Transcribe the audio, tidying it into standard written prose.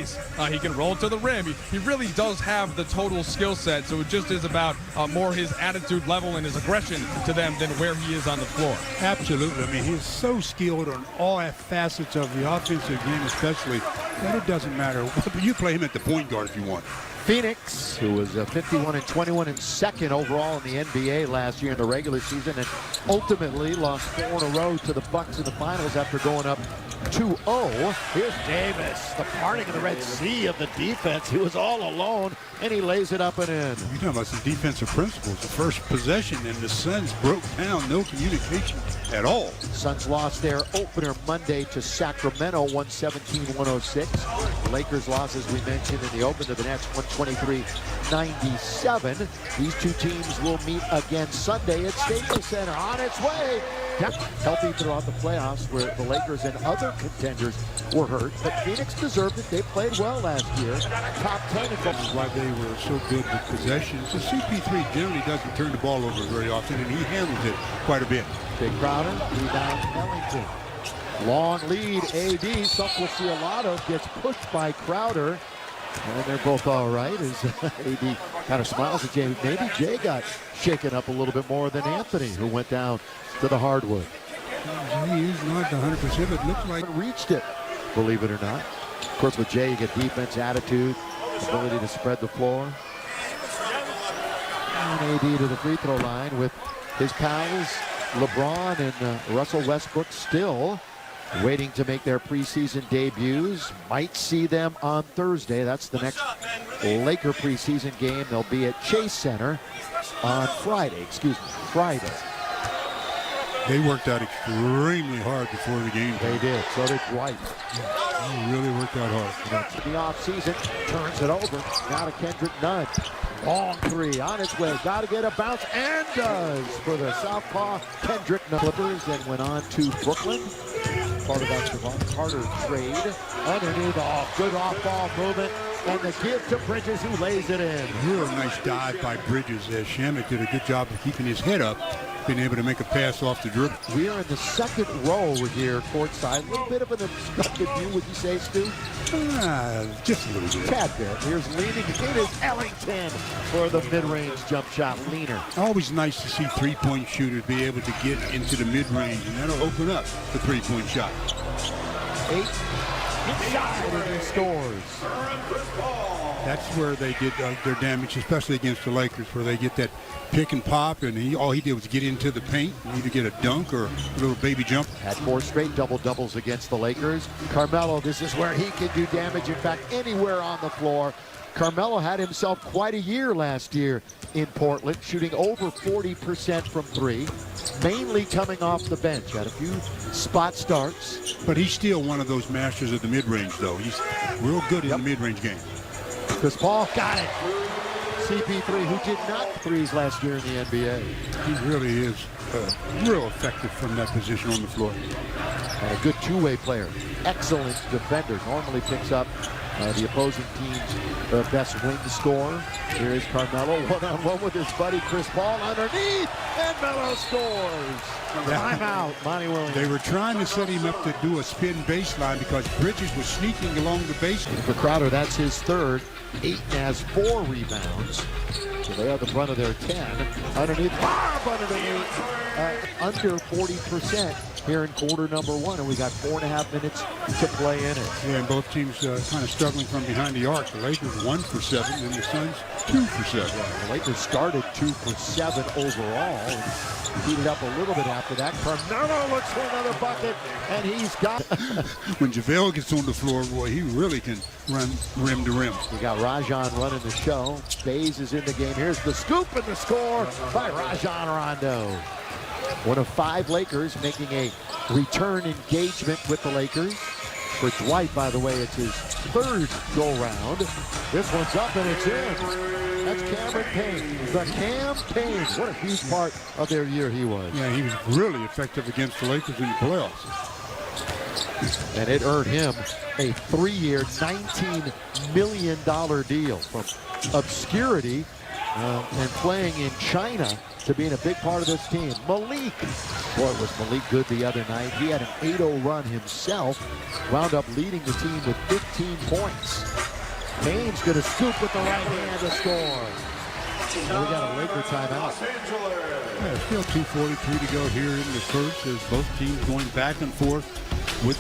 pace. He can roll to the rim. He really does have the total skill set, so it just is about more his attitude level and his aggression to them than where he is on the floor. Absolutely. I mean, he's so skilled on all facets of the offensive game, especially, that it doesn't matter. You play him at the point guard if you want. Phoenix, who was 51-21 and second overall in the NBA last year in the regular season, and ultimately lost 4 in a row to the Bucks in the finals after going up 2-0. Here's Davis, the parting of the Red Sea of the defense. He was all alone, and he lays it up and in. You're talking about some defensive principles. The first possession, and the Suns broke down. No communication at all. Suns lost their opener Monday to Sacramento, 117-106. The Lakers lost, as we mentioned, in the open to the Nets, 123-97. These two teams will meet again Sunday at Staples Center. On its way. Kept healthy throughout the playoffs, where the Lakers and other contenders were hurt. But Phoenix deserved it. They played well last year. Top 10 in That's why they were so good with possessions. The CP3 generally doesn't turn the ball over very often, and he handles it quite a bit. Big Crowder, rebound Ellington. Long lead, AD. Something we'll see a lot of. Gets pushed by Crowder. And they're both all right as AD kind of smiles at Jay. Maybe Jay got shaken up a little bit more than Anthony, who went down to the hardwood. He is not 100%, but it looks like Reached it, believe it or not. Of course, with Jay, you get defense, attitude, ability to spread the floor. And AD to the free throw line with his pals, LeBron and Russell Westbrook, still waiting to make their preseason debuts. Might see them on Thursday. That's the next Laker preseason game. They'll be at Chase Center on Friday. they worked out extremely hard before the game. They did. So did Dwight. They really worked out hard. The offseason turns it over. Now to Kendrick Nunn. Long three on its way. Got to get a bounce, and does for the southpaw Kendrick Nunn. Clippers then went on to Brooklyn. Part of that Javon Carter trade. Underneath, good off-ball movement. And the give to Bridges, who lays it in. Real nice dive by Bridges. Shamet did a good job of keeping his head up, being able to make a pass off the dribble. We are in the second row here courtside. A little bit of an obstructed view, would you say, Stu? Just a little bit. Tad bit. Here's leaning. It is Ellington for the mid-range jump shot. Leaner. Always nice to see three-point shooters be able to get into the mid-range, and that'll open up the three-point shot. 8 inside, and he scores. That's where they did their damage, especially against the Lakers, where they get that pick and pop, and all he did was get into the paint, either get a dunk or a little baby jump. Had 4 straight double-doubles against the Lakers. Carmelo, this is where he can do damage, in fact, anywhere on the floor. Carmelo had himself quite a year last year in Portland, shooting over 40% from 3, mainly coming off the bench. Had a few spot starts. But he's still one of those masters of the mid-range, though. He's real good in the mid-range game. Chris Paul got it. CP3, who did not threes last year in the NBA. He really is real effective from that position on the floor. And a good two-way player. Excellent defender. Normally picks up the opposing team's best wing scorer. Here is Carmelo, one-on-one with his buddy Chris Paul underneath, and Melo scores. Timeout, Monty Williams. They were trying to set him up to do a spin baseline because Bridges was sneaking along the baseline. For Crowder, that's his third. 8 has 4 rebounds. So they have the brunt of their 10. Underneath, under 40% here in quarter number 1, and we got 4.5 minutes to play in it. Yeah, and both teams kind of struggling from behind the arc. The Lakers 1 for 7, and the Suns 2 for 7. The Lakers started 2 for 7 overall. And heated up a little bit after that. Carmelo looks for another bucket, and he's got. When JaVale gets on the floor, boy, he really can run rim to rim. We got Rajon running the show. Bays is in the game. Here's the scoop and the score by Rajon Rondo. One of 5 Lakers making a return engagement with the Lakers. For Dwight, by the way, it's his 3rd go-round. This one's up and it's in. That's Cameron Payne. The Cam Payne. What a huge part of their year he was. Yeah, he was really effective against the Lakers in the playoffs. And it earned him a 3-year, $19 million deal from obscurity and playing in China to being a big part of this team. Malik. Boy, was Malik good the other night. He had an 8-0 run himself. Wound up leading the team with 15 points. Kane's going to scoop with the right hand to score. So we got a Laker timeout. Yeah, still 2:43 to go here in the first as both teams going back and forth with